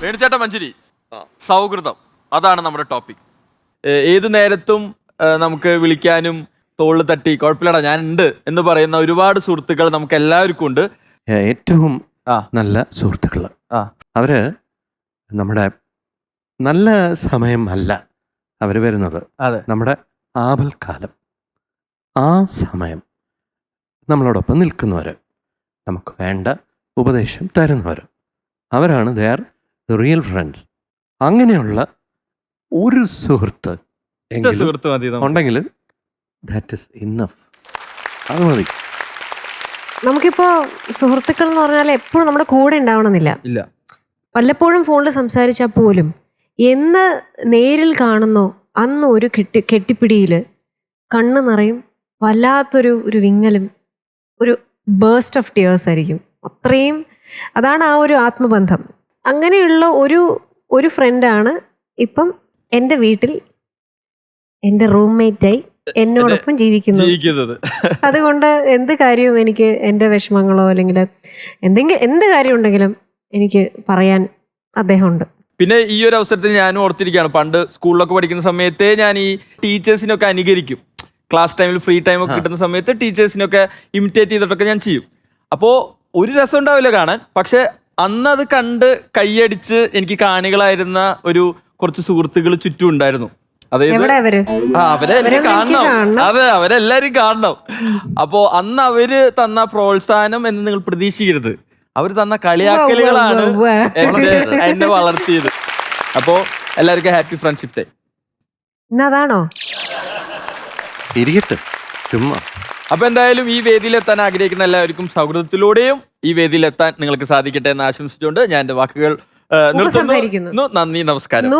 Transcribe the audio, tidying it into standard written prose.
വേണുചേട്ട മഞ്ചരി, സൗഹൃദം അതാണ് നമ്മുടെ ടോപ്പിക്. ഏതു നേരത്തും നമുക്ക് വിളിക്കാനും തോളിൽ തട്ടി കുഴപ്പമില്ലടാ ഞാൻ ഉണ്ട് എന്ന് പറയുന്ന ഒരുപാട് സുഹൃത്തുക്കൾ നമുക്ക് എല്ലാവർക്കും ഉണ്ട്. ഏറ്റവും നല്ല സുഹൃത്തുക്കൾ അവര് നമ്മുടെ നല്ല സമയമല്ല അവര് വരുന്നത്, നമ്മുടെ ആപൽക്കാലം. ആ സമയം നമ്മളോടൊപ്പം നിൽക്കുന്നവര്, നമുക്ക് വേണ്ട ഉപദേശം തരുന്നവർ, അവരാണ് ദെയർ റിയൽ ഫ്രണ്ട്സ്. അങ്ങനെയുള്ള ഒരു സുഹൃത്ത് ഉണ്ടെങ്കിൽ ദാറ്റ് ഇസ് ഇനഫ്. അത് മതി. നമുക്കിപ്പോ സുഹൃത്തുക്കൾ എന്ന് പറഞ്ഞാൽ എപ്പോഴും നമ്മുടെ കൂടെ ഉണ്ടാവണമെന്നില്ല. ഇല്ല, വല്ലപ്പോഴും ഫോണിൽ സംസാരിച്ചാൽ പോലും എന്ന് നേരിൽ കാണുന്നോ അന്ന് ഒരു കെട്ടിപ്പിടിയിൽ കണ്ണ് നിറയും, വല്ലാത്തൊരു വിങ്ങലും ഒരു ബേസ്റ്റ് ഓഫ് ടിയേഴ്സ് ആയിരിക്കും. അത്രയും അതാണ് ആ ഒരു ആത്മബന്ധം. അങ്ങനെയുള്ള ഒരു ഫ്രണ്ടാണ് ഇപ്പം എൻ്റെ വീട്ടിൽ എൻ്റെ റൂംമേറ്റായി എന്നോടൊപ്പം ജീവിക്കുന്നത്. അതുകൊണ്ട് എന്ത് കാര്യവും എനിക്ക് എൻ്റെ വിഷമങ്ങളോ അല്ലെങ്കിൽ എന്ത് കാര്യം ഉണ്ടെങ്കിലും എനിക്ക് പറയാൻ അദ്ദേഹമുണ്ട്. പിന്നെ ഈ ഒരു അവസരത്തിൽ ഞാനും ഓർത്തിരിക്കുകയാണ്, പണ്ട് സ്കൂളിലൊക്കെ പഠിക്കുന്ന സമയത്തെ ഞാൻ ഈ ടീച്ചേഴ്സിനൊക്കെ അനുകരിക്കും. ക്ലാസ് ടൈമിൽ ഫ്രീ ടൈം ഒക്കെ കിട്ടുന്ന സമയത്ത് ടീച്ചേഴ്സിനൊക്കെ ഇമിറ്റേറ്റ് ചെയ്തിട്ടൊക്കെ ഞാൻ ചെയ്യും. അപ്പോൾ ഒരു രസം ഉണ്ടാവില്ല കാണാൻ, പക്ഷെ അന്ന് അത് കണ്ട് കൈയടിച്ച് എനിക്ക് കാണികളായിരുന്ന കുറച്ച് സുഹൃത്തുക്കൾ ചുറ്റും ഉണ്ടായിരുന്നു. അതായത് അവരെ എനിക്ക് കാണണം, അതെ അവരെല്ലാരും കാണണം. അപ്പോ അന്ന് അവര് തന്ന പ്രോത്സാഹനം എന്ന് നിങ്ങൾ പ്രതീക്ഷിക്കരുത്, അവർ തന്ന കളിയാക്കലുകളാണ് എന്നെ വളർത്തിയത്. അപ്പോ എല്ലാവർക്കും ഹാപ്പി ഫ്രണ്ട്ഷിപ്പ് ഡേ. ഇന്നതാണോ ഇരിക്കട്ടെ ചുമ്മാ. അപ്പൊ എന്തായാലും ഈ വേദിയിലെത്താൻ ആഗ്രഹിക്കുന്ന എല്ലാവർക്കും സൗഹൃദത്തിലൂടെയും ഈ വേദിയിലെത്താൻ നിങ്ങൾക്ക് സാധിക്കട്ടെ എന്ന് ആശംസിച്ചുകൊണ്ട് ഞാൻ എന്റെ വാക്കുകൾ നിർത്തുന്നു. നന്ദി, നമസ്കാരം.